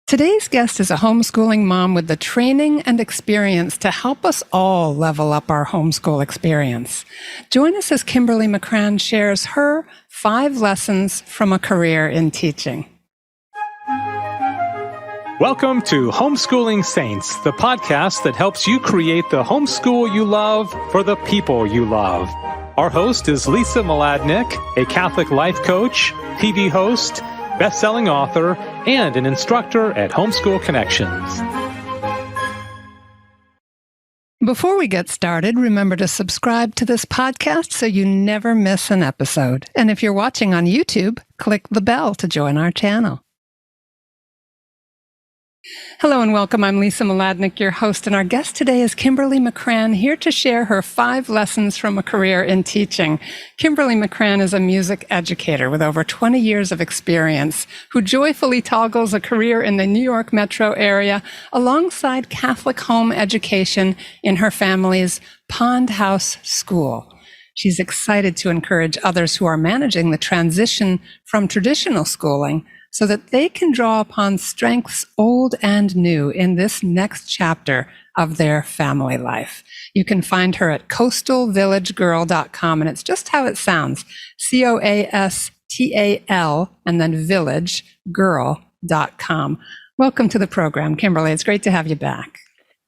Today's guest is a homeschooling mom with the training and experience to help us all level up our homeschool experience. Join us as Kimberly McCrann shares her 5 lessons from a career in teaching. Welcome to Homeschooling Saints, the podcast that helps you create the homeschool you love for the people you love. Our host is Lisa Mladinich, a Catholic life coach, TV host, best-selling author, and an instructor at Homeschool Connections. Before we get started, remember to subscribe to this podcast so you never miss an episode. And if you're watching on YouTube, click the bell to join our channel. Hello and welcome. I'm Lisa Mladinich, your host, and our guest today is Kimberly McCrann, here to share her 5 lessons from a career in teaching. Kimberly McCrann is a music educator with over 20 years of experience who joyfully toggles a career in the New York metro area alongside Catholic home education in her family's Pond House School. She's excited to encourage others who are managing the transition from traditional schooling so that they can draw upon strengths old and new in this next chapter of their family life. You can find her at coastalvillagegirl.com, and it's just how it sounds, COASTAL and then villagegirl.com. Welcome to the program, Kimberly. It's great to have you back.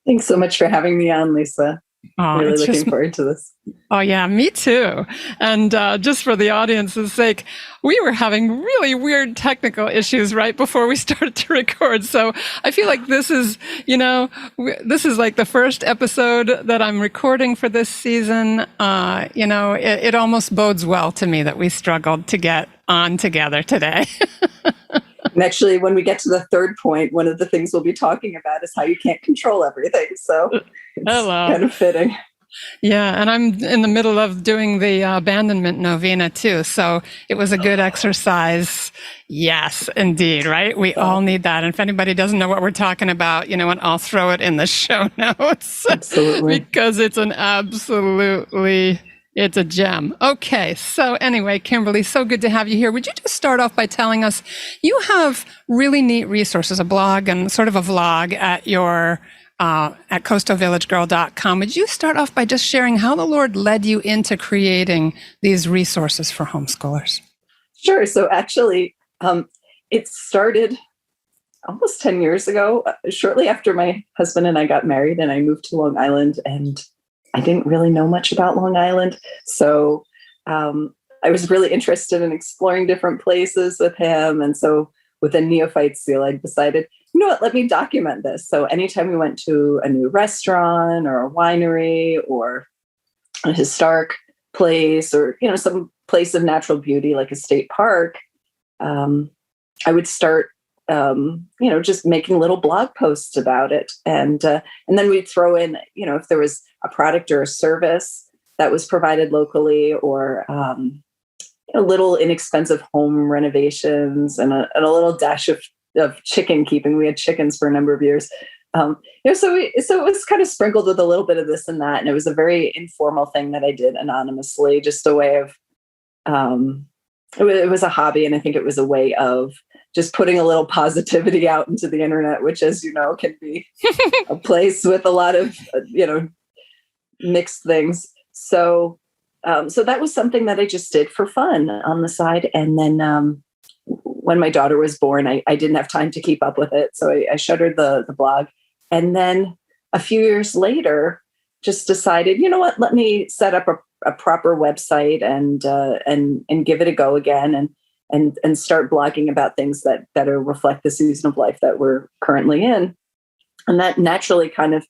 Thanks so much for having me on, Lisa. Really looking forward to this. Oh, yeah, me too. And just for the audience's sake, we were having really weird technical issues right before we started to record. So I feel like this is like the first episode that I'm recording for this season. It almost bodes well to me that we struggled to get on together today. And actually, when we get to the third point, one of the things we'll be talking about is how you can't control everything. So it's kind of fitting. Yeah, and I'm in the middle of doing the Abandonment Novena too. So it was a good exercise. Yes, indeed, right? We all need that. And if anybody doesn't know what we're talking about, and I'll throw it in the show notes. Absolutely. Because it's it's a gem. Okay. So anyway, Kimberly, so good to have you here. Would you just start off by telling us, you have really neat resources, a blog and sort of a vlog at your at coastalvillagegirl.com. Would you start off by just sharing how the Lord led you into creating these resources for homeschoolers? Sure. So actually, it started almost 10 years ago, shortly after my husband and I got married, and I moved to Long Island, and I didn't really know much about Long Island. So I was really interested in exploring different places with him. And so with a neophyte seal, I decided, you know what, let me document this. So anytime we went to a new restaurant or a winery or a historic place or, some place of natural beauty like a state park, I would start, just making little blog posts about it. And then we'd throw in, if there was a product or a service that was provided locally or, little inexpensive home renovations and a little dash of chicken keeping. We had chickens for a number of years. So it was kind of sprinkled with a little bit of this and that. And it was a very informal thing that I did anonymously, just a way of, it was a hobby. And I think it was a way of just putting a little positivity out into the internet, which, as you know, can be a place with a lot of, mixed things. So that was something that I just did for fun on the side. And then when my daughter was born, I didn't have time to keep up with it. So I shuttered the blog. And then a few years later, just decided, you know what, let me set up a proper website and give it a go again and start blogging about things that reflect the season of life that we're currently in. And that naturally kind of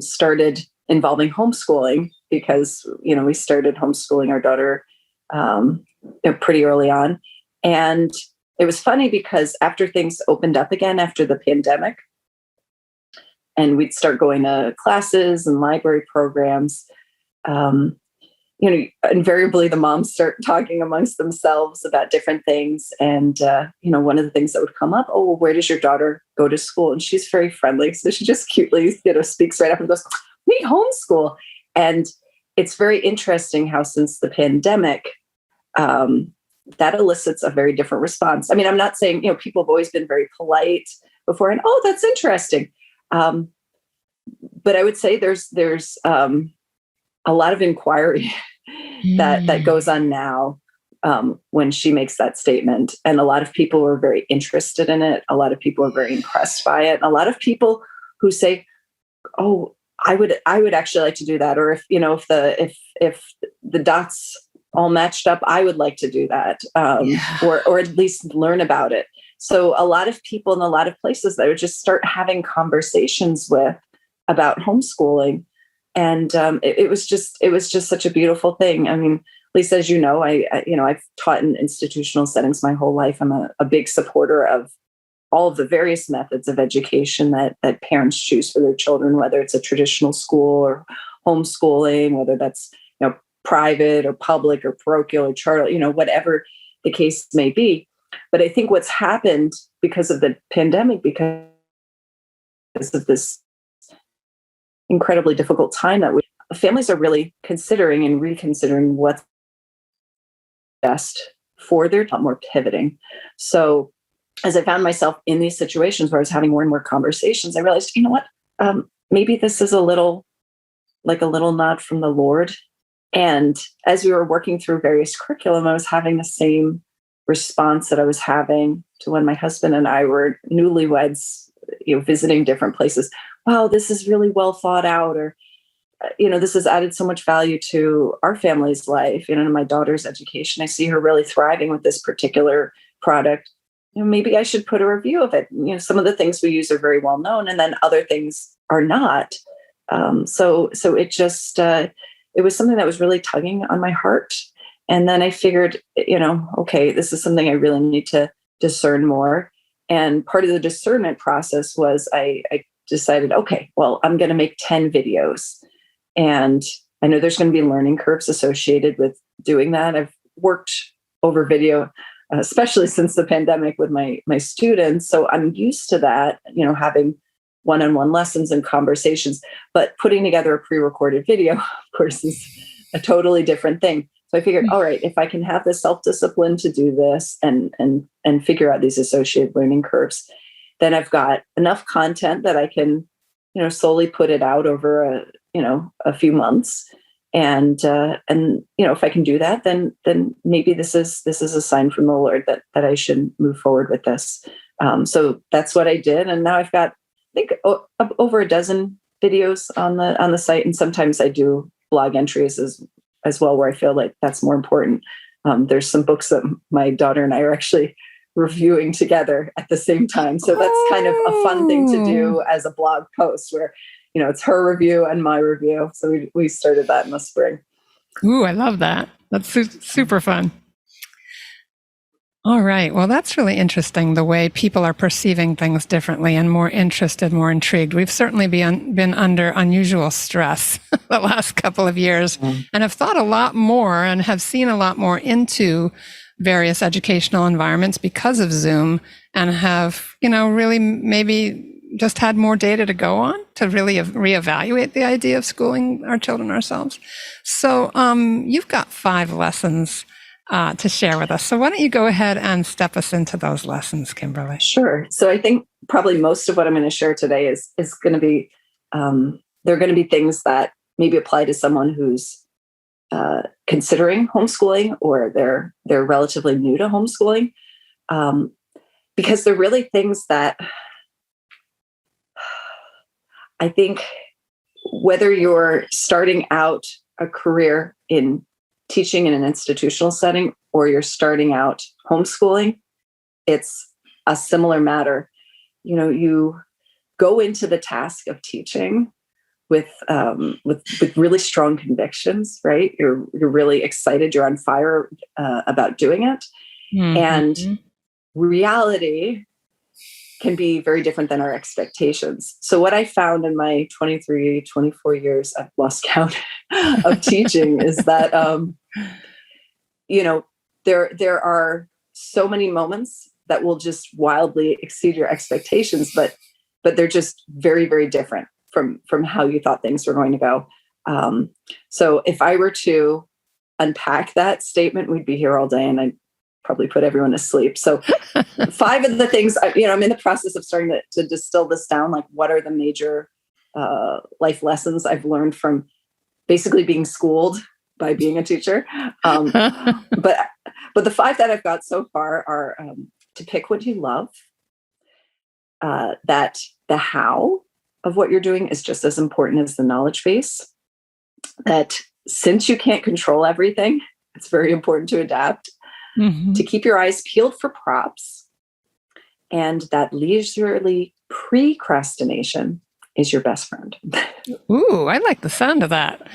started involving homeschooling because, we started homeschooling our daughter pretty early on. And it was funny because after things opened up again after the pandemic, and we'd start going to classes and library programs, invariably the moms start talking amongst themselves about different things. And, one of the things that would come up, oh, well, where does your daughter go to school? And she's very friendly. So she just cutely, speaks right up and goes, we homeschool. And it's very interesting how since the pandemic, that elicits a very different response. I mean, I'm not saying, people have always been very polite before, and oh, that's interesting. But I would say there's a lot of inquiry that goes on now when she makes that statement, and a lot of people are very interested in it. A lot of people are very impressed by it. A lot of people who say, "Oh, I would actually like to do that," or if the dots all matched up, I would like to do that, or at least learn about it. So a lot of people in a lot of places that would just start having conversations with about homeschooling. And it was just such a beautiful thing. I mean, Lisa, as you know, I've taught in institutional settings my whole life. I'm a big supporter of all of the various methods of education that parents choose for their children, whether it's a traditional school or homeschooling, whether that's private or public or parochial or charter, whatever the case may be. But I think what's happened because of the pandemic, because of this incredibly difficult time that families are really considering and reconsidering what's best for their more pivoting. So as I found myself in these situations where I was having more and more conversations, I realized, maybe this is a little nod from the Lord. And as we were working through various curriculum, I was having the same response that I was having to when my husband and I were newlyweds, visiting different places. Wow, this is really well thought out, or, this has added so much value to our family's life, my daughter's education. I see her really thriving with this particular product. Maybe I should put a review of it. Some of the things we use are very well known, and then other things are not. So it just, it was something that was really tugging on my heart. And then I figured, okay, this is something I really need to discern more. And part of the discernment process was I decided, okay, well, I'm going to make 10 videos. And I know there's going to be learning curves associated with doing that. I've worked over video, especially since the pandemic, with my students. So I'm used to that, having one-on-one lessons and conversations, but putting together a pre-recorded video, of course, is a totally different thing. So I figured, all right, if I can have the self-discipline to do this and figure out these associated learning curves, then I've got enough content that I can, slowly put it out over a few months. And if I can do that, then maybe this is a sign from the Lord that I should move forward with this. So that's what I did. And now I've got, I think, over a dozen videos on the site. And sometimes I do blog entries as well, where I feel like that's more important. There's some books that my daughter and I are actually reviewing together at the same time. So that's kind of a fun thing to do as a blog post where, it's her review and my review. So we started that in the spring. Ooh, I love that. That's super fun. All right. Well, that's really interesting, the way people are perceiving things differently and more interested, more intrigued. We've certainly been under unusual stress the last couple of years and have thought a lot more and have seen a lot more into various educational environments because of Zoom, and have, really maybe just had more data to go on to really reevaluate the idea of schooling our children ourselves. So you've got 5 lessons to share with us. So why don't you go ahead and step us into those lessons, Kimberly? Sure. So I think probably most of what I'm going to share today is going to be, they're going to be things that maybe apply to someone who's considering homeschooling, or they're relatively new to homeschooling, because they're really things that I think, whether you're starting out a career in teaching in an institutional setting or you're starting out homeschooling, it's a similar matter. You go into the task of teaching with really strong convictions, right? You're really excited. You're on fire about doing it. Mm-hmm. And reality can be very different than our expectations. So what I found in my 23, 24 years, I've lost count, of teaching is that, there are so many moments that will just wildly exceed your expectations, but they're just very, very different from how you thought things were going to go. So if I were to unpack that statement, we'd be here all day, and I probably put everyone to sleep. So 5 of the things, I'm in the process of starting to distill this down. Like, what are the major life lessons I've learned from basically being schooled by being a teacher? But the 5 that I've got so far are to pick what you love, that the how of what you're doing is just as important as the knowledge base, that since you can't control everything, it's very important to adapt, to keep your eyes peeled for props, and that leisurely procrastination is your best friend. Ooh, I like the sound of that.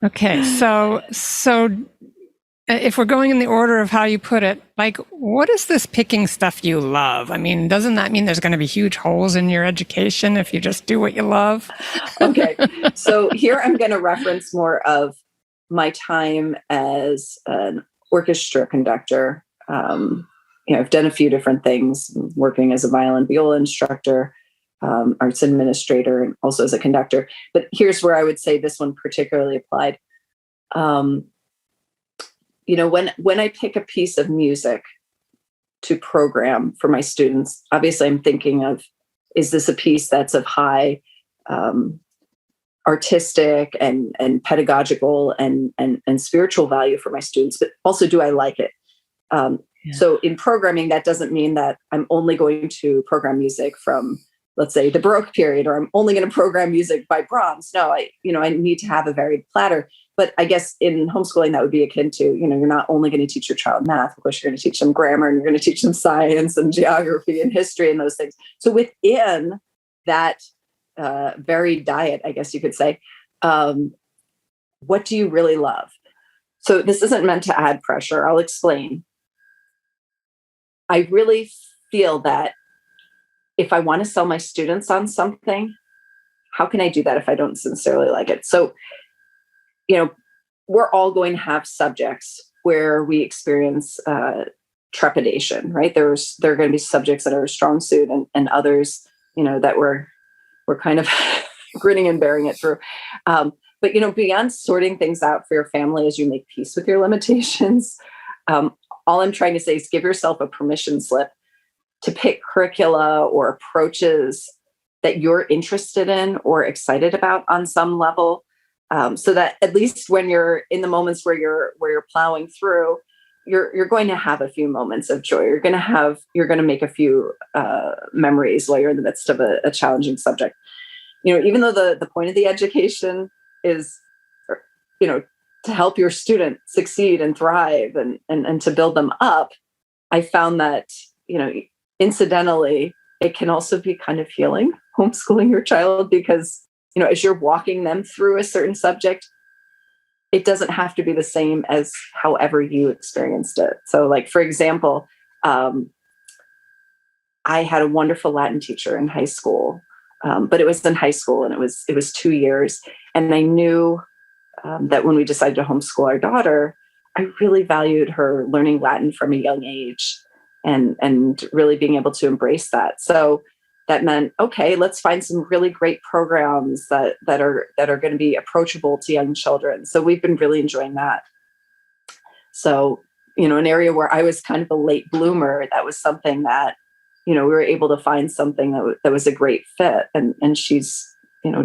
Okay, so if we're going in the order of how you put it, like, what is this picking stuff you love? I mean, doesn't that mean there's going to be huge holes in your education if you just do what you love? Okay, so here I'm going to reference more of my time as an orchestra conductor. I've done a few different things, working as a violin viola instructor, arts administrator, and also as a conductor. But here's where I would say this one particularly applied. When I pick a piece of music to program for my students, obviously I'm thinking of, is this a piece that's of high artistic and pedagogical and spiritual value for my students, but also, do I like it? So in programming, that doesn't mean that I'm only going to program music from, let's say, the Baroque period, or I'm only going to program music by Brahms. No, I need to have a varied platter. But I guess in homeschooling, that would be akin to, you're not only going to teach your child math. Of course, you're going to teach them grammar, and you're going to teach them science and geography and history and those things. So within that varied diet, I guess you could say, what do you really love? So this isn't meant to add pressure. I'll explain. I really feel that if I want to sell my students on something, how can I do that if I don't sincerely like it? So, we're all going to have subjects where we experience trepidation, right? There are going to be subjects that are a strong suit, and others, that we're kind of grinning and bearing it through. But beyond sorting things out for your family as you make peace with your limitations, all I'm trying to say is give yourself a permission slip to pick curricula or approaches that you're interested in or excited about on some level, so that at least when you're in the moments where you're plowing through, you're going to have a few moments of joy. You're going to make a few memories while you're in the midst of a challenging subject. Even though the point of the education is, to help your student succeed and thrive and to build them up, I found that, incidentally, it can also be kind of healing, homeschooling your child, because, as you're walking them through a certain subject, it doesn't have to be the same as however you experienced it. So, like, for example, I had a wonderful Latin teacher in high school, but it was in high school, and it was 2 years. And I knew that when we decided to homeschool our daughter, I really valued her learning Latin from a young age and really being able to embrace that. So that meant, okay, let's find some really great programs that are going to be approachable to young children. So we've been really enjoying that. So, an area where I was kind of a late bloomer, that was something that, we were able to find something that was a great fit, and she's,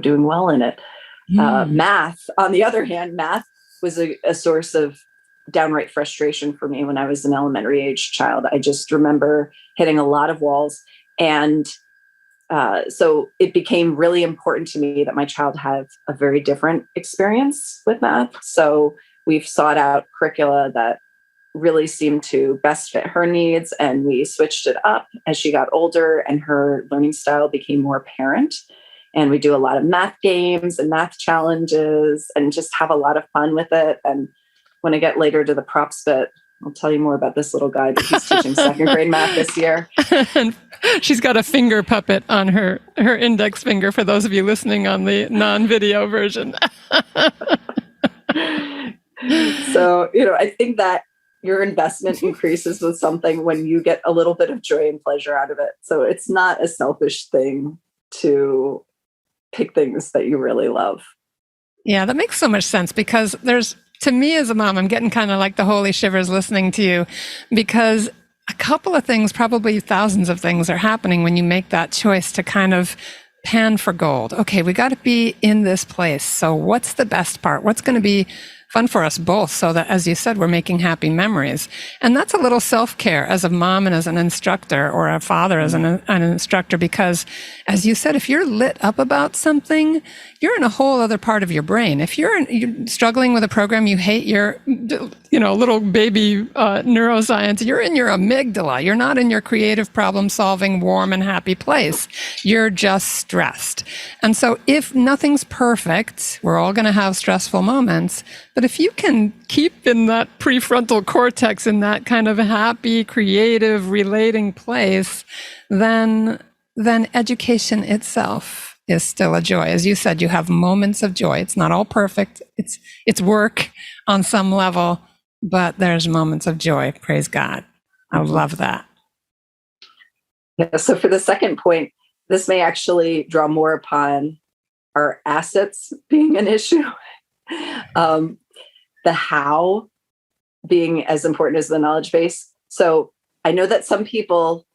doing well in it. Math, on the other hand, math was a source of downright frustration for me when I was an elementary age child. I just remember hitting a lot of walls. And so it became really important to me that my child have a very different experience with math. So we've sought out curricula that really seemed to best fit her needs, and we switched it up as she got older and her learning style became more apparent. And we do a lot of math games and math challenges and just have a lot of fun with it. And when I get later to the props bit, I'll tell you more about this little guy, but he's teaching second grade math this year. And she's got a finger puppet on her index finger for those of you listening on the non-video version. So, I think that your investment increases with something when you get a little bit of joy and pleasure out of it. So it's not a selfish thing to pick things that you really love. Yeah, that makes so much sense, because there's to me as a mom, I'm getting kind of like the holy shivers listening to you, because a couple of things, probably thousands of things, are happening when you make that choice to kind of pan for gold. Okay, we got to be in this place. So what's the best part? What's going to be fun for us both, so that, as you said, we're making happy memories? And that's a little self-care as a mom and as an instructor, or a father as an instructor, because, as you said, if you're lit up about something, you're in a whole other part of your brain. If you're struggling with a program you hate, your little baby neuroscience, you're in your amygdala. You're not in your creative, problem-solving, warm and happy place. You're just stressed. And so if nothing's perfect, we're all going to have stressful moments. But if you can keep in that prefrontal cortex, in that kind of happy, creative, relating place, then education itself is still a joy. As you said, you have moments of joy. It's not all perfect. It's work on some level, but there's moments of joy. Praise God. I love that. Yeah, so for the second point, this may actually draw more upon our assets being an issue. The how being as important as the knowledge base. So I know that some people,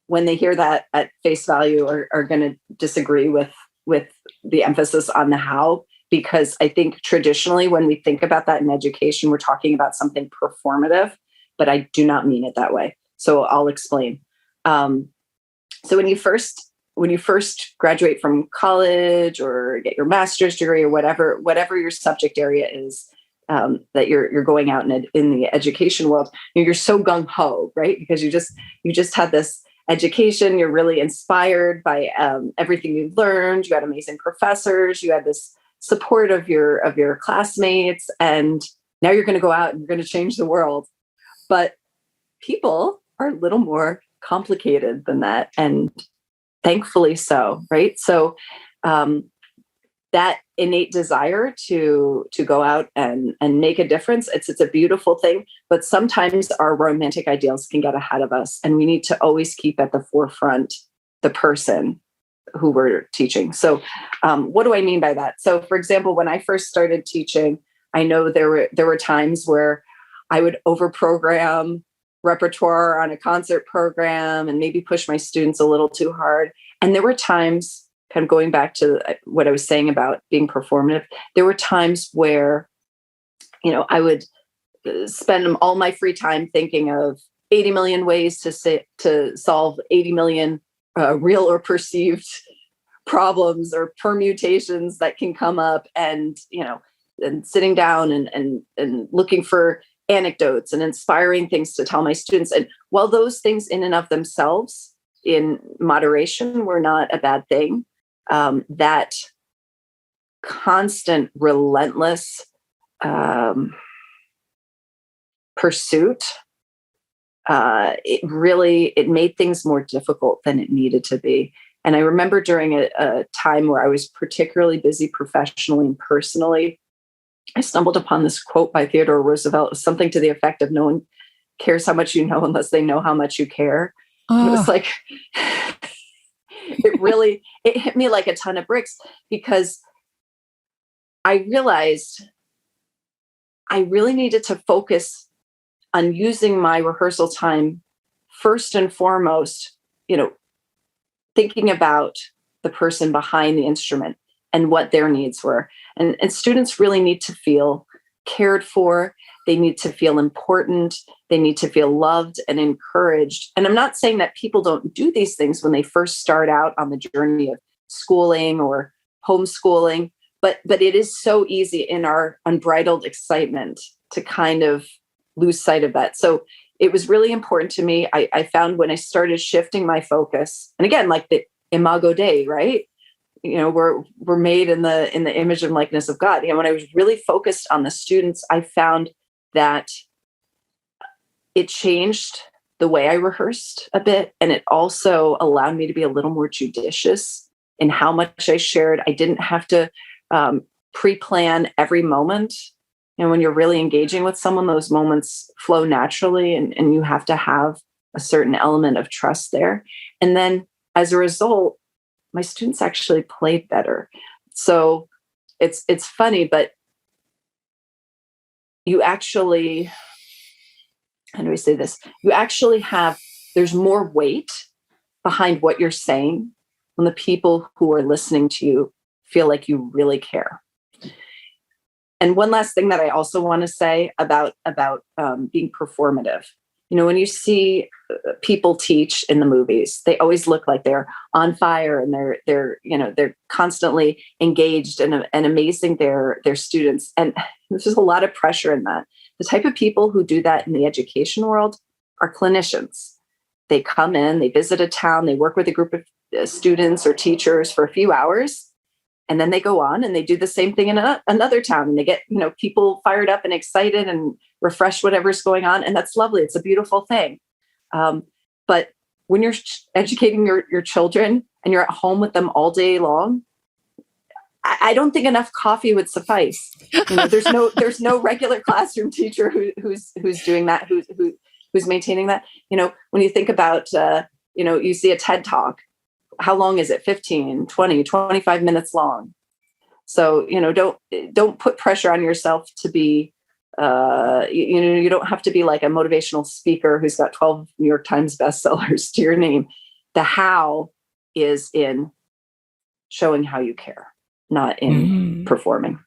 when they hear that at face value, are going to disagree with the emphasis on the how, because I think traditionally when we think about that in education, we're talking about something performative, but I do not mean it that way. So I'll explain. So when you first graduate from college or get your master's degree or whatever your subject area is, that you're going out in the education world, you're so gung ho, right? Because you just had this education. You're really inspired by everything you've learned. You had amazing professors. You had this support of your classmates, and now you're going to go out and you're going to change the world. But people are a little more complicated than that, and thankfully so, right? So that innate desire to go out and make a difference, it's a beautiful thing. But sometimes our romantic ideals can get ahead of us, and we need to always keep at the forefront the person who we're teaching. So what do I mean by that? So for example, when I first started teaching, I know there were times where I would overprogram repertoire on a concert program and maybe push my students a little too hard. And there were times, kind of going back to what I was saying about being performative, there were times where, I would spend all my free time thinking of 80 million ways to solve 80 million real or perceived problems or permutations that can come up, and sitting down and looking for anecdotes and inspiring things to tell my students. And while those things in and of themselves, in moderation, were not a bad thing, that constant, relentless pursuit, it made things more difficult than it needed to be. And I remember during a time where I was particularly busy professionally and personally, I stumbled upon this quote by Theodore Roosevelt. It was something to the effect of, "No one cares how much you know unless they know how much you care." And it was like, it hit me like a ton of bricks, because I realized I really needed to focus on using my rehearsal time first and foremost, thinking about the person behind the instrument and what their needs were. And students really need to feel cared for. They need to feel important. They need to feel loved and encouraged. And I'm not saying that people don't do these things when they first start out on the journey of schooling or homeschooling, but it is so easy in our unbridled excitement to kind of lose sight of that. So it was really important to me. I found when I started shifting my focus, and again, like the Imago Dei, right? We're made in the image and likeness of God. When I was really focused on the students, I found that it changed the way I rehearsed a bit. And it also allowed me to be a little more judicious in how much I shared. I didn't have to pre-plan every moment. When you're really engaging with someone, those moments flow naturally, and you have to have a certain element of trust there. And then as a result, my students actually played better. So it's funny, but you actually, how do I say this? You actually there's more weight behind what you're saying when the people who are listening to you feel like you really care. And one last thing that I also want to say about being performative. When you see people teach in the movies, they always look like they're on fire and they're constantly engaged and amazing their students. And there's just a lot of pressure in that. The type of people who do that in the education world are clinicians. They come in, they visit a town, they work with a group of students or teachers for a few hours, and then they go on and they do the same thing in another town, and they get people fired up and excited and refresh whatever's going on, and that's lovely. It's a beautiful thing. But when you're educating your children and you're at home with them all day long, I don't think enough coffee would suffice. There's no regular classroom teacher who's doing that, who's maintaining that. When you think about you see a TED Talk. How long is it? 15, 20, 25 minutes long. So, don't put pressure on yourself to be, you don't have to be like a motivational speaker who's got 12 New York Times bestsellers to your name. The how is in showing how you care, not in performing.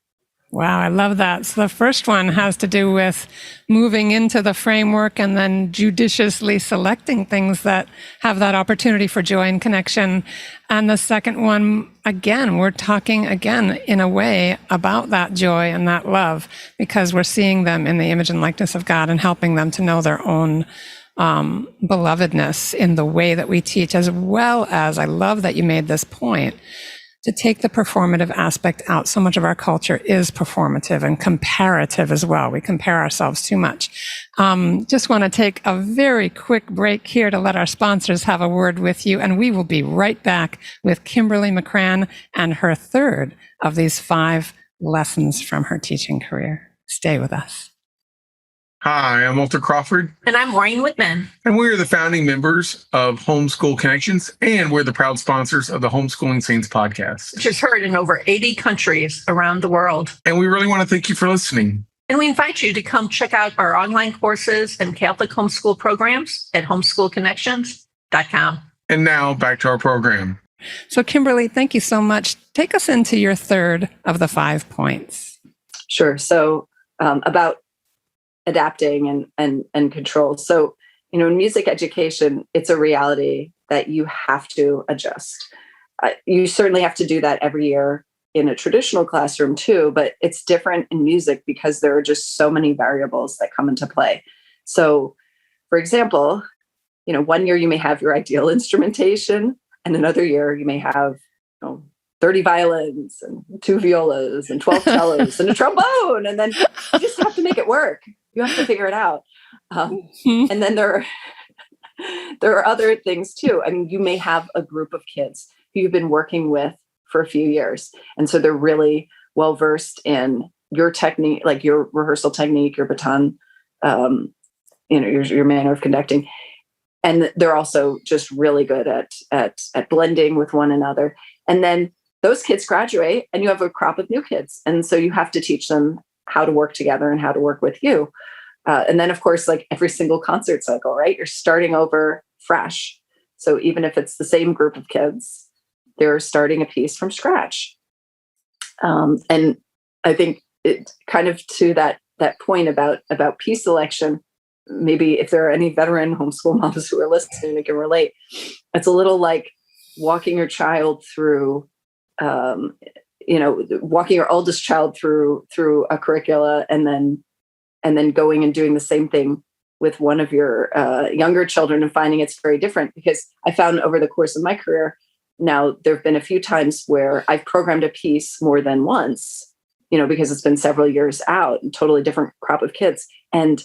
Wow, I love that. So the first one has to do with moving into the framework and then judiciously selecting things that have that opportunity for joy and connection. And the second one, again, we're talking again in a way about that joy and that love, because we're seeing them in the image and likeness of God and helping them to know their own belovedness in the way that we teach, as well as, I love that you made this point, to take the performative aspect out. So much of our culture is performative and comparative as well. We compare ourselves too much. Just want to take a very quick break here to let our sponsors have a word with you. And we will be right back with Kimberly McCrann and her third of these 5 lessons from her teaching career. Stay with us. Hi, I'm Walter Crawford. And I'm Maureen Whitman. And we're the founding members of Homeschool Connections, and we're the proud sponsors of the Homeschooling Saints podcast, which is heard in over 80 countries around the world. And we really want to thank you for listening. And we invite you to come check out our online courses and Catholic homeschool programs at homeschoolconnections.com. And now back to our program. So Kimberly, thank you so much. Take us into your third of the 5 points. Sure. So about adapting and control. So, in music education, it's a reality that you have to adjust. You certainly have to do that every year in a traditional classroom too, but it's different in music because there are just so many variables that come into play. So, for example, one year you may have your ideal instrumentation, and another year you may have 30 violins and 2 violas and 12 cellos and a trombone, and then you just have to make it work. You have to figure it out. And then there are other things too. I mean, you may have a group of kids who you've been working with for a few years. And so they're really well-versed in your technique, like your rehearsal technique, your baton, your manner of conducting. And they're also just really good at blending with one another. And then those kids graduate and you have a crop of new kids. And so you have to teach them how to work together and how to work with you. And then, of course, like every single concert cycle, right? You're starting over fresh. So even if it's the same group of kids, they're starting a piece from scratch. And I think it kind of to that point about piece selection, maybe if there are any veteran homeschool moms who are listening, they can relate. It's a little like walking your child through walking your oldest child through a curricula and then going and doing the same thing with one of your younger children and finding it's very different. Because I found over the course of my career, now there have been a few times where I've programmed a piece more than once, because it's been several years out and totally different crop of kids. And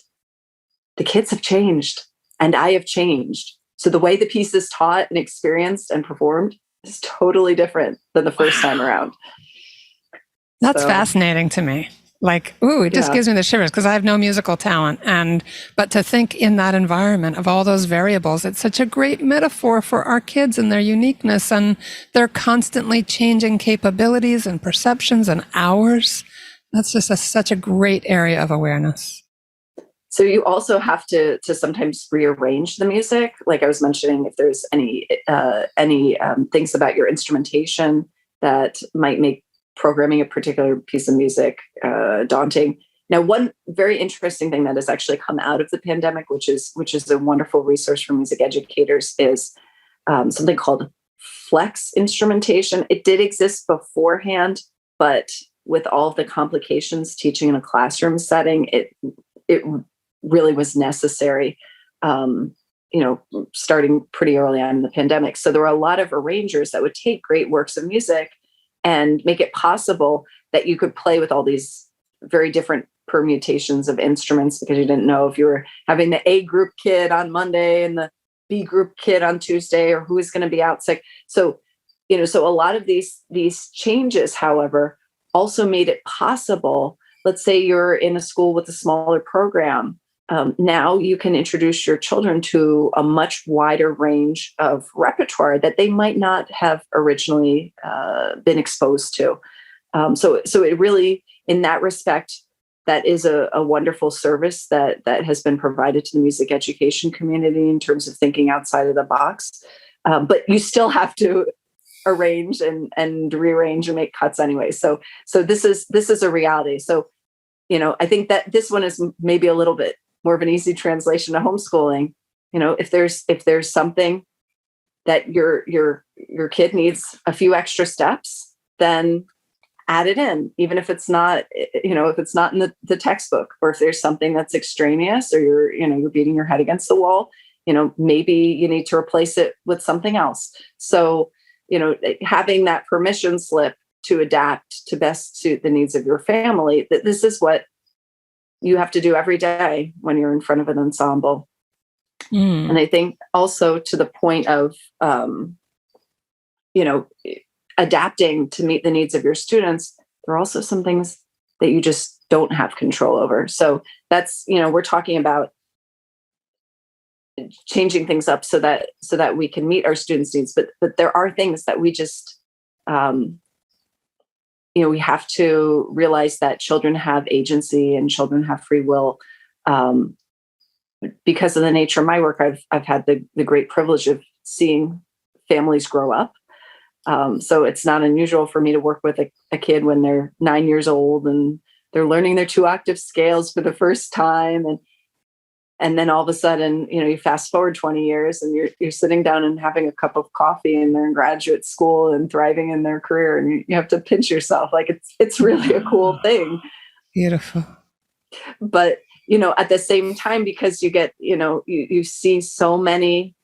the kids have changed and I have changed. So the way the piece is taught and experienced and performed is totally different than the first time around. That's fascinating to me. Like, it just gives me the shivers because I have no musical talent. But to think in that environment of all those variables, it's such a great metaphor for our kids and their uniqueness and their constantly changing capabilities and perceptions and hours That's just such a great area of awareness. So you also have to sometimes rearrange the music. Like I was mentioning, if there's any things about your instrumentation that might make programming a particular piece of music daunting. Now, one very interesting thing that has actually come out of the pandemic, which is a wonderful resource for music educators, is something called flex instrumentation. It did exist beforehand, but with all of the complications teaching in a classroom setting, it really was necessary, starting pretty early on in the pandemic. So there were a lot of arrangers that would take great works of music and make it possible that you could play with all these very different permutations of instruments, because you didn't know if you were having the A group kid on Monday and the B group kid on Tuesday, or who was going to be out sick. So a lot of these changes, however, also made it possible. Let's say you're in a school with a smaller program. Now you can introduce your children to a much wider range of repertoire that they might not have originally been exposed to. So it really, in that respect, that is a wonderful service that has been provided to the music education community in terms of thinking outside of the box. But you still have to arrange and rearrange and make cuts anyway. So this is a reality. So, I think that this one is maybe a little bit more of an easy translation to homeschooling. If there's something that your kid needs a few extra steps, then add it in, even if it's not, if it's not in the textbook, or if there's something that's extraneous, or you're beating your head against the wall, maybe you need to replace it with something else. So, having that permission slip to adapt to best suit the needs of your family, that this is what you have to do every day when you're in front of an ensemble. And I think also to the point of, adapting to meet the needs of your students, there are also some things that you just don't have control over. So that's, we're talking about changing things up so that we can meet our students' needs. But there are things that we just, we have to realize that children have agency and children have free will. Because of the nature of my work, I've had the great privilege of seeing families grow up. So it's not unusual for me to work with a kid when they're 9 years old and they're learning their 2-octave scales for the first time. And then all of a sudden, you fast forward 20 years and you're sitting down and having a cup of coffee, and they're in graduate school and thriving in their career. And you have to pinch yourself. Like it's really a cool thing. Beautiful. But, at the same time, because you get, you see so many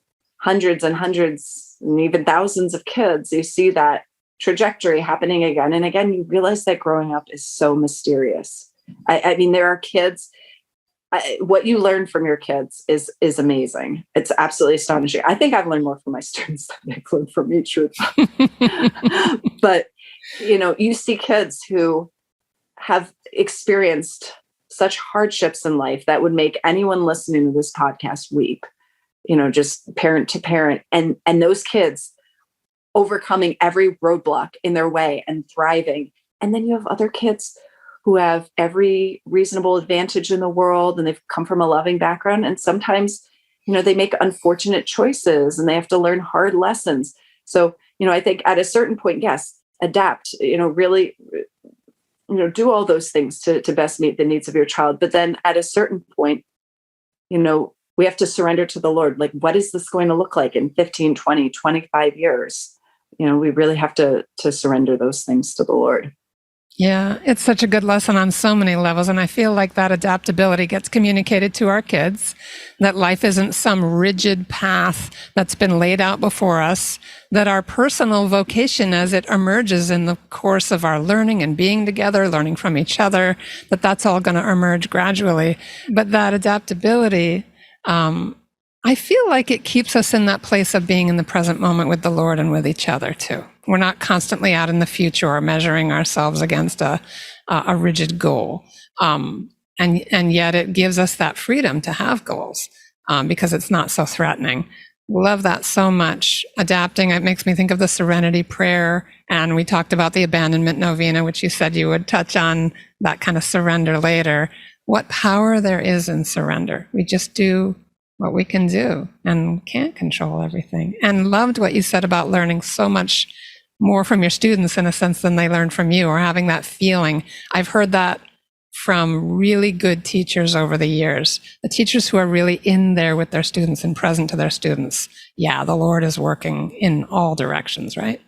hundreds and hundreds and even thousands of kids, you see that trajectory happening again and again. You realize that growing up is so mysterious. I mean, there are kids, what you learn from your kids is amazing. It's absolutely astonishing. I think I've learned more from my students than they've learned from me, truth. But, you see kids who have experienced such hardships in life that would make anyone listening to this podcast weep, just parent to parent, and those kids overcoming every roadblock in their way and thriving. And then you have other kids who have every reasonable advantage in the world, and they've come from a loving background. And sometimes, they make unfortunate choices and they have to learn hard lessons. So, I think at a certain point, yes, adapt, really, do all those things to best meet the needs of your child. But then at a certain point, we have to surrender to the Lord. Like, what is this going to look like in 15, 20, 25 years? We really have to surrender those things to the Lord. Yeah, it's such a good lesson on so many levels. And I feel like that adaptability gets communicated to our kids, that life isn't some rigid path that's been laid out before us, that our personal vocation as it emerges in the course of our learning and being together, learning from each other, that's all going to emerge gradually. But that adaptability, I feel like it keeps us in that place of being in the present moment with the Lord and with each other too. We're not constantly out in the future or measuring ourselves against a rigid goal. And yet it gives us that freedom to have goals, because it's not so threatening. Love that so much. Adapting, it makes me think of the Serenity Prayer. And we talked about the Abandonment Novena, which you said you would touch on that kind of surrender later. What power there is in surrender. We just do what we can do and can't control everything. And loved what you said about learning so much more from your students in a sense than they learn from you, or having that feeling. I've heard that from really good teachers over the years, the teachers who are really in there with their students and present to their students. Yeah, the Lord is working in all directions, right?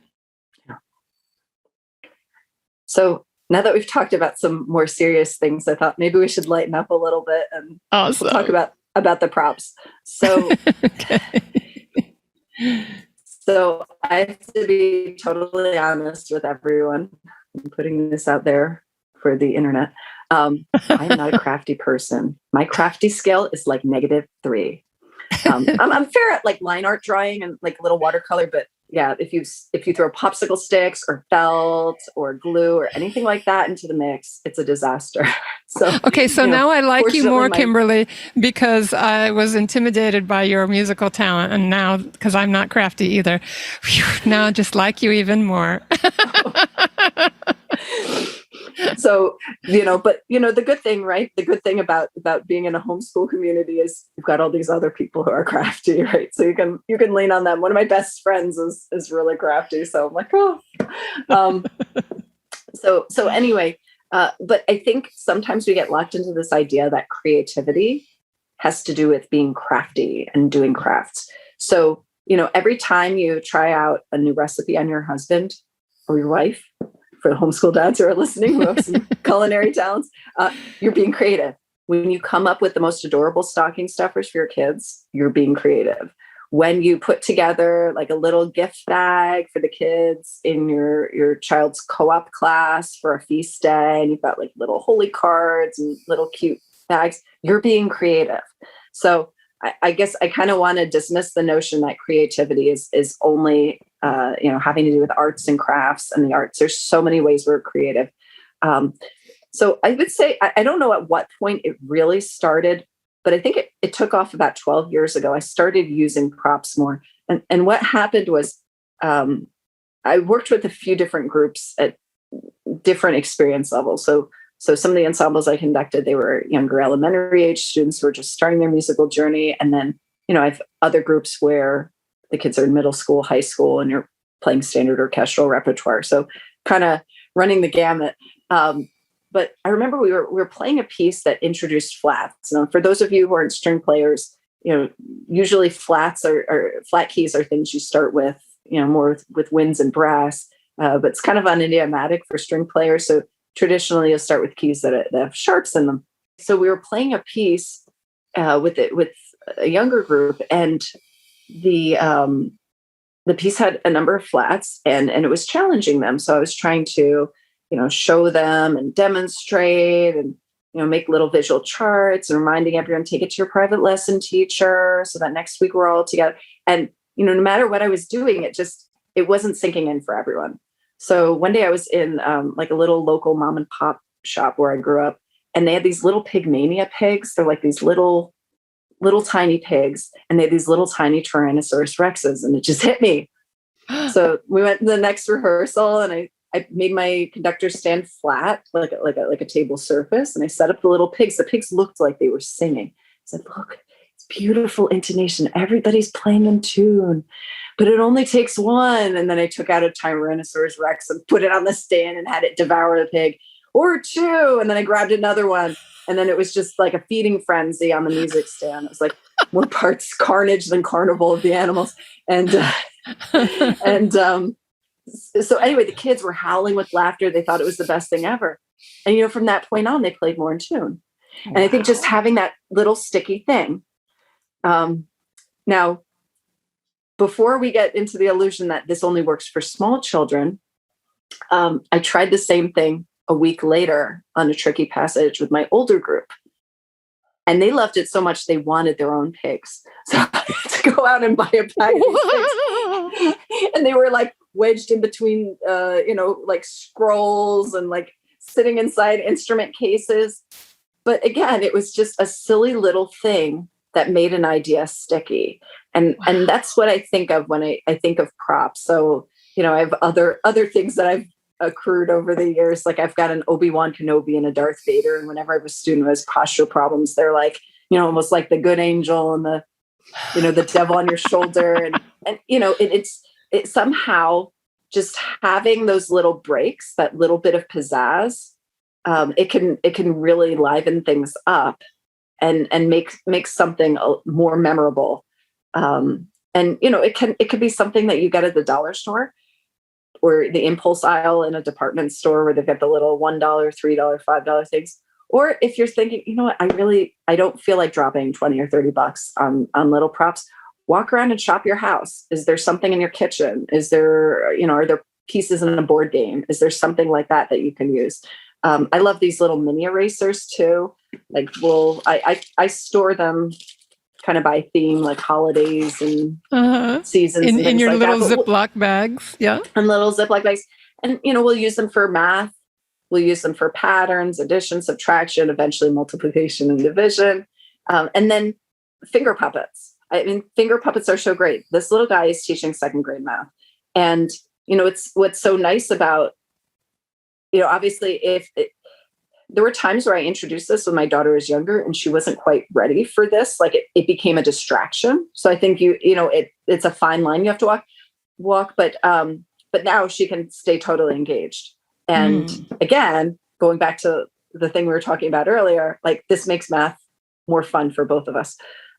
So now that we've talked about some more serious things, I thought maybe we should lighten up a little bit and Awesome. talk about the props. So, so I have to be totally honest with everyone. I'm putting this out there for the internet. I'm not a crafty person. My crafty scale is like -3. I'm fair at like line art drawing and like little watercolor, but yeah, if you throw popsicle sticks or felt or glue or anything like that into the mix, it's a disaster. So okay, so now I like you more, fortunately, Kimberly, because I was intimidated by your musical talent, and now because I'm not crafty either, now I just like you even more. So, but the good thing, right? The good thing about being in a homeschool community is you've got all these other people who are crafty, right? So you can lean on them. One of my best friends is really crafty. So I'm like, oh, so anyway, but I think sometimes we get locked into this idea that creativity has to do with being crafty and doing crafts. So, every time you try out a new recipe on your husband or your wife, for the homeschool dads who are listening, who have some culinary talents, you're being creative. When you come up with the most adorable stocking stuffers for your kids, you're being creative. When you put together like a little gift bag for the kids in your child's co-op class for a feast day, and you've got like little holy cards and little cute bags, you're being creative. So I guess I kind of want to dismiss the notion that creativity is only having to do with arts and crafts and the arts. There's so many ways we're creative. So I would say, I don't know at what point it really started, but I think it took off about 12 years ago. I started using props more. And what happened was I worked with a few different groups at different experience levels. So some of the ensembles I conducted, they were younger elementary age students who were just starting their musical journey. And then, I have other groups where the kids are in middle school, high school, and you're playing standard orchestral repertoire. So kind of running the gamut. But I remember we were playing a piece that introduced flats. Now, for those of you who aren't string players, usually flats or flat keys are things you start with, more with winds and brass. But it's kind of unidiomatic for string players. So traditionally, you'll start with keys that have sharps in them. So we were playing a piece with a younger group, and the piece had a number of flats, and it was challenging them. So I was trying to, show them and demonstrate, and make little visual charts, and reminding everyone, take it to your private lesson teacher, so that next week we're all together. And no matter what I was doing, it wasn't sinking in for everyone. So one day I was in like a little local mom and pop shop where I grew up, and they had these little Pygmania pigs. They're like these little tiny pigs, and they had these little tiny Tyrannosaurus Rexes, and it just hit me. So we went to the next rehearsal, and I made my conductor stand flat, like a table surface, and I set up the little pigs. The pigs looked like they were singing. I said, look, it's beautiful intonation. Everybody's playing in tune, but it only takes one. And then I took out a Tyrannosaurus Rex and put it on the stand and had it devour the pig, or two. And then I grabbed another one. And then it was just like a feeding frenzy on the music stand. It was like more parts carnage than carnival of the animals. And so anyway, the kids were howling with laughter. They thought it was the best thing ever. And, from that point on, they played more in tune. Wow. And I think just having that little sticky thing. Now, before we get into the illusion that this only works for small children, I tried the same thing a week later on a tricky passage with my older group. And they loved it so much they wanted their own pigs. So I had to go out and buy a bag of these pigs. And they were like wedged in between, like scrolls and like sitting inside instrument cases. But again, it was just a silly little thing that made an idea sticky. And that's what I think of when I think of props. So, I have other things that I've accrued over the years. Like I've got an Obi-Wan Kenobi and a Darth Vader. And whenever I have a student who has posture problems, they're like, almost like the good angel and the devil on your shoulder. And it's somehow just having those little breaks, that little bit of pizzazz, it can really liven things up and make something more memorable. It could be something that you get at the dollar store or the impulse aisle in a department store where they've got the little $1, $3, $5 things. Or if you're thinking, I don't feel like dropping 20 or 30 bucks on little props, walk around and shop your house. Is there something in your kitchen? Is there, are there pieces in a board game? Is there something like that you can use? I love these little mini erasers too. Like, I store them kind of by theme, like holidays and seasons. In your like little that. Ziploc bags. Yeah. And little Ziploc bags. And, we'll use them for math. We'll use them for patterns, addition, subtraction, eventually multiplication and division. And then finger puppets. I mean, finger puppets are so great. This little guy is teaching second grade math. And, it's what's so nice about, obviously there were times where I introduced this when my daughter was younger and she wasn't quite ready for this. Like it became a distraction. So I think it's a fine line you have to walk, but now she can stay totally engaged. And again, going back to the thing we were talking about earlier, like this makes math more fun for both of us.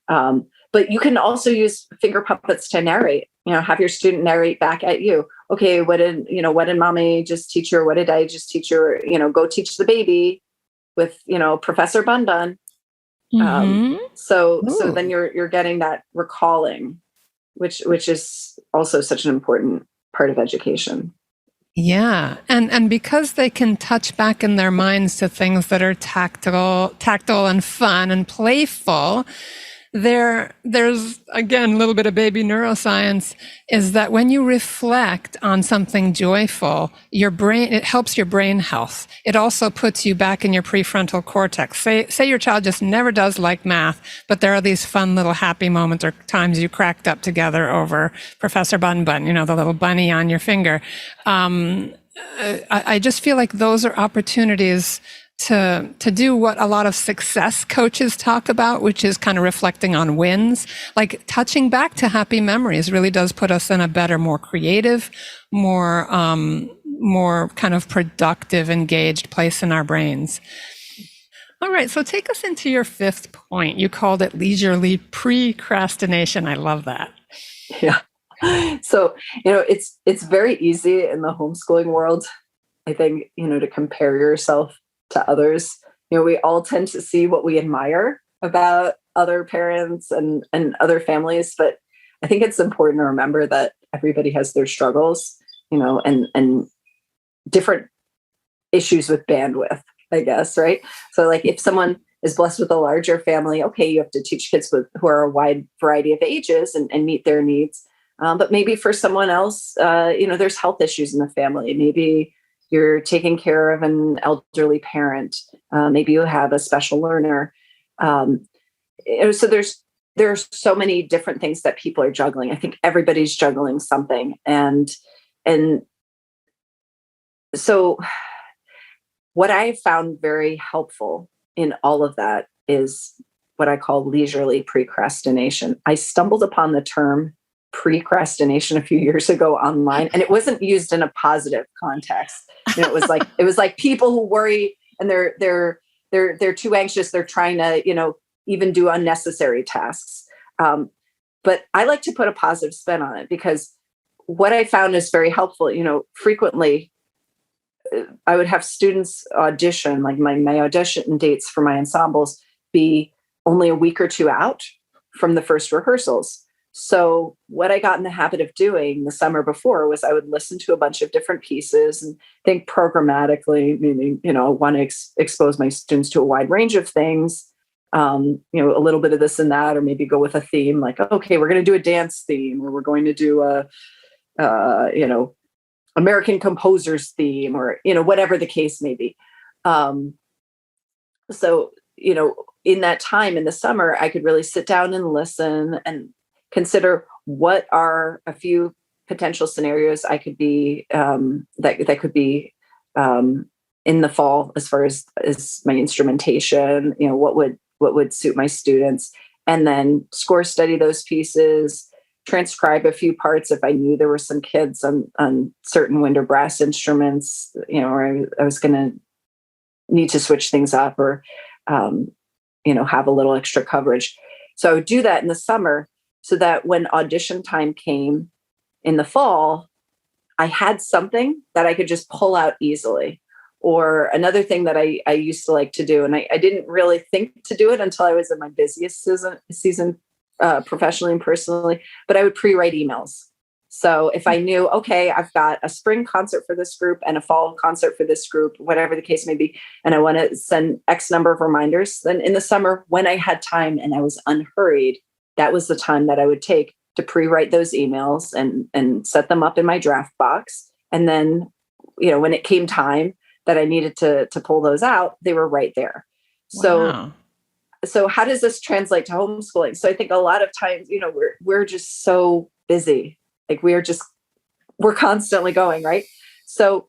But you can also use finger puppets to narrate, have your student narrate back at you. Okay, what did mommy just teach you? Or what did I just teach you? Or, go teach the baby with, Professor Bun Bun. So then you're getting that recalling, which is also such an important part of education. Yeah. And because they can touch back in their minds to things that are tactile and fun and playful, there's again, a little bit of baby neuroscience is that when you reflect on something joyful, it helps your brain health. It also puts you back in your prefrontal cortex. Say your child just never does like math, but there are these fun little happy moments or times you cracked up together over Professor Bun Bun, the little bunny on your finger. I just feel like those are opportunities to do what a lot of success coaches talk about, which is kind of reflecting on wins. Like touching back to happy memories really does put us in a better, more creative, more kind of productive, engaged place in our brains. All right, so take us into your fifth point. You called it leisurely procrastination. I love that. Yeah. So, it's very easy in the homeschooling world, I think, to compare yourself to others. We all tend to see what we admire about other parents and other families, but I think it's important to remember that everybody has their struggles, and different issues with bandwidth, I guess, right? So like if someone is blessed with a larger family, okay, you have to teach kids who are a wide variety of ages and meet their needs. But maybe for someone else, there's health issues in the family. Maybe you're taking care of an elderly parent. Maybe you have a special learner. So there's so many different things that people are juggling. I think everybody's juggling something. And so what I found very helpful in all of that is what I call leisurely procrastination. I stumbled upon the term procrastination a few years ago online, and it wasn't used in a positive context. It was like people who worry and they're too anxious. They're trying to, even do unnecessary tasks. But I like to put a positive spin on it because what I found is very helpful. Frequently I would have students audition, like my audition dates for my ensembles be only a week or two out from the first rehearsals. So what I got in the habit of doing the summer before was I would listen to a bunch of different pieces and think programmatically, meaning, want to expose my students to a wide range of things, a little bit of this and that, or maybe go with a theme like, okay, we're going to do a dance theme, or we're going to do American composers theme, or, whatever the case may be. So, in that time in the summer, I could really sit down and listen and consider what are a few potential scenarios I could be that could be in the fall as far as my instrumentation. What would suit my students, and then score study those pieces, transcribe a few parts if I knew there were some kids on certain wind or brass instruments, or I was going to need to switch things up or have a little extra coverage. So I would do that in the summer so that when audition time came in the fall, I had something that I could just pull out easily. Or another thing that I used to like to do, and I didn't really think to do it until I was in my busiest season professionally and personally, but I would pre-write emails. So if I knew, okay, I've got a spring concert for this group and a fall concert for this group, whatever the case may be, and I want to send X number of reminders, then in the summer, when I had time and I was unhurried, that was the time that I would take to pre-write those emails and set them up in my draft box. And then, when it came time that I needed to pull those out, they were right there. Wow. So how does this translate to homeschooling? So I think a lot of times, we're just so busy. Like we're constantly going, right? So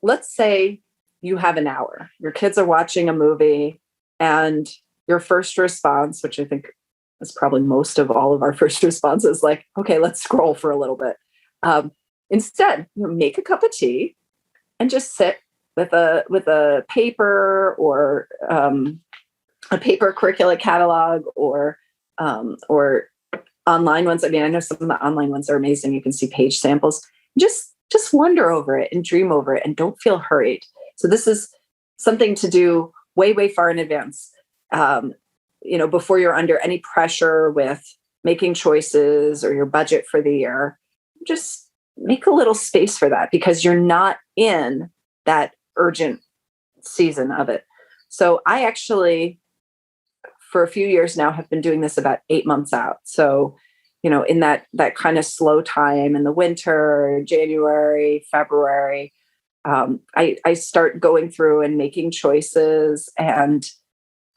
let's say you have an hour, your kids are watching a movie, and your first response, which I think is probably most of all of our first responses, like, okay, let's scroll for a little bit. Instead, make a cup of tea and just sit with a paper or a paper curricula catalog or online ones. I mean, I know some of the online ones are amazing. You can see page samples. Just wonder over it and dream over it and don't feel hurried. So this is something to do way, way far in advance, before you're under any pressure with making choices or your budget for the year. Just make a little space for that because you're not in that urgent season of it. So I actually, for a few years now, have been doing this about 8 months out. So, in that kind of slow time in the winter, January, February, I start going through and making choices. And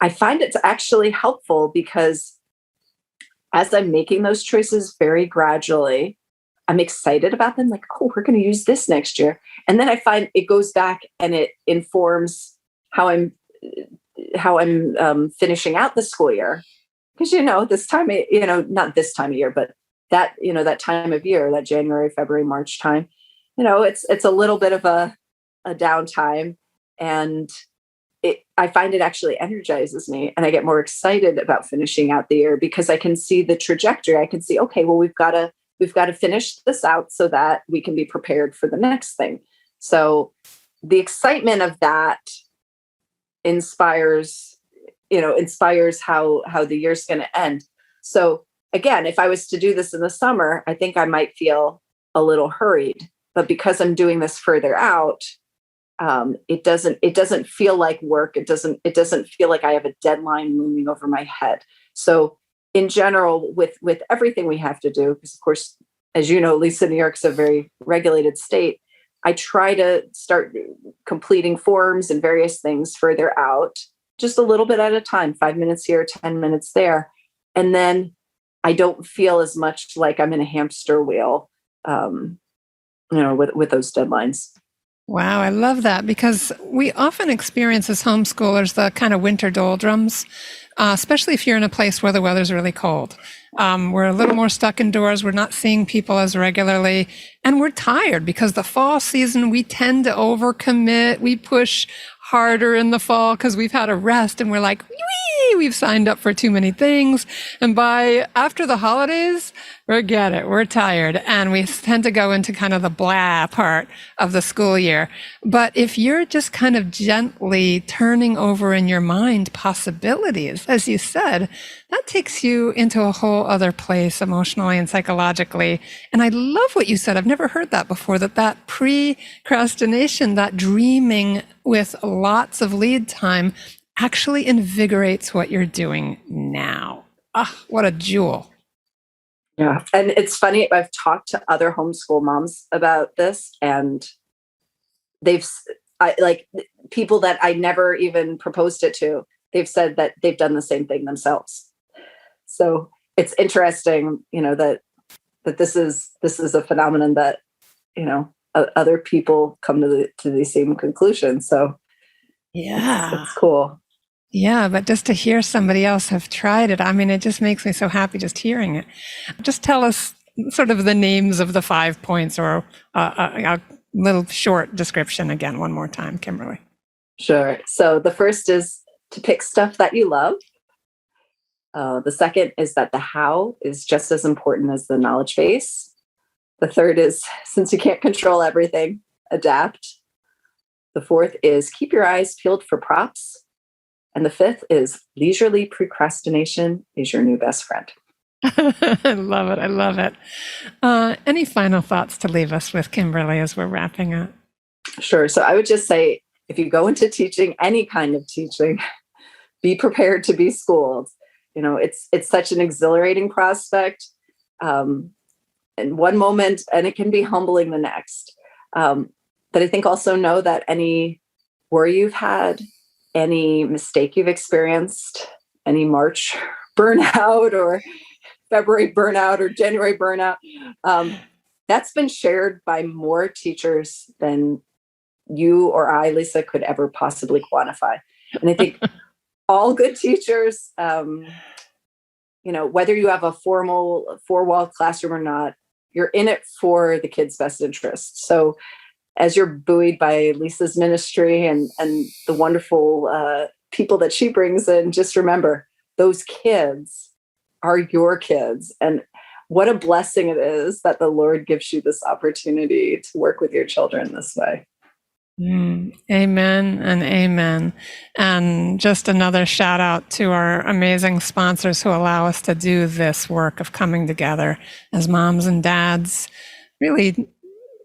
I find it's actually helpful because as I'm making those choices very gradually, I'm excited about them. Like, oh, we're going to use this next year. And then I find it goes back and it informs how I'm finishing out the school year. Because, this time, not this time of year, but that, that time of year, that January, February, March time, it's a little bit of a downtime. And I find it actually energizes me and I get more excited about finishing out the year because I can see the trajectory. I can see, okay, well, we've got to finish this out so that we can be prepared for the next thing. So the excitement of that inspires how the year's going to end. So again, if I was to do this in the summer, I think I might feel a little hurried, but because I'm doing this further out, it doesn't feel like work. It doesn't feel like I have a deadline looming over my head. So in general, with everything we have to do, because of course, as you know, Lisa, New York's a very regulated state. I try to start completing forms and various things further out, just a little bit at a time, 5 minutes here, 10 minutes there. And then I don't feel as much like I'm in a hamster wheel, with those deadlines. Wow, I love that because we often experience as homeschoolers the kind of winter doldrums, especially if you're in a place where the weather's really cold. We're a little more stuck indoors. We're not seeing people as regularly, and we're tired because the fall season, we tend to overcommit. We push harder in the fall because we've had a rest and we're like, wee, we've signed up for too many things. And by after the holidays, forget it. We're tired and we tend to go into kind of the blah part of the school year. But if you're just kind of gently turning over in your mind possibilities, as you said, that takes you into a whole other place emotionally and psychologically. And I love what you said. I've never heard that before, that procrastination, that dreaming with lots of lead time actually invigorates what you're doing now. Ah, what a jewel. Yeah. And it's funny, I've talked to other homeschool moms about this, and like people that I never even proposed it to. they've said that they've done the same thing themselves. So it's interesting, that this is a phenomenon that, other people come to the same conclusion. So Yeah. it's cool. Yeah, but just to hear somebody else have tried it, I mean, it just makes me so happy just hearing it. Just tell us sort of the names of the 5 points, or a little short description again, one more time, Kimberly. Sure. So the first is to pick stuff that you love. The second is that the how is just as important as the knowledge base. The third is, since you can't control everything, adapt. The fourth is keep your eyes peeled for props. And the fifth is leisurely procrastination is your new best friend. I love it. I love it. Any final thoughts to leave us with, Kimberly, as we're wrapping up? Sure. So I would just say, if you go into teaching, any kind of teaching, be prepared to be schooled. It's such an exhilarating prospect in one moment, and it can be humbling the next. But I think also know that any worry you've had, any mistake you've experienced, any March burnout or February burnout or January burnout, that's been shared by more teachers than you or I, Lisa, could ever possibly quantify. And I think all good teachers, whether you have a formal 4-wall classroom or not, you're in it for the kids' best interest. So as you're buoyed by Lisa's ministry and the wonderful people that she brings in, just remember, those kids are your kids. And what a blessing it is that the Lord gives you this opportunity to work with your children this way. Amen and amen. And just another shout out to our amazing sponsors who allow us to do this work of coming together as moms and dads, really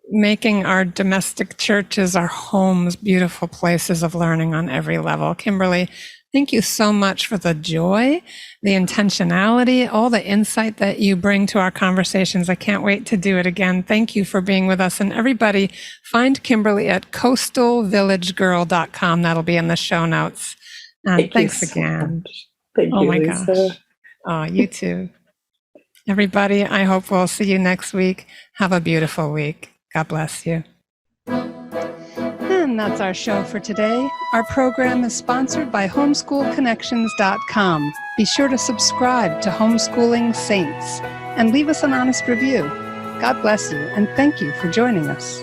making our domestic churches, our homes, beautiful places of learning on every level. Kimberly, thank you so much for the joy, the intentionality, all the insight that you bring to our conversations. I can't wait to do it again. Thank you for being with us. And everybody, find Kimberly at �coastalvillageGirl.com. That'll be in the show notes. And thanks again. Thank you, my Lisa. gosh. Oh, you too. Everybody, I hope we'll see you next week. Have a beautiful week. God bless you. And that's our show for today. Our program is sponsored by homeschoolconnections.com. Be sure to subscribe to Homeschooling Saints and leave us an honest review. God bless you, and thank you for joining us.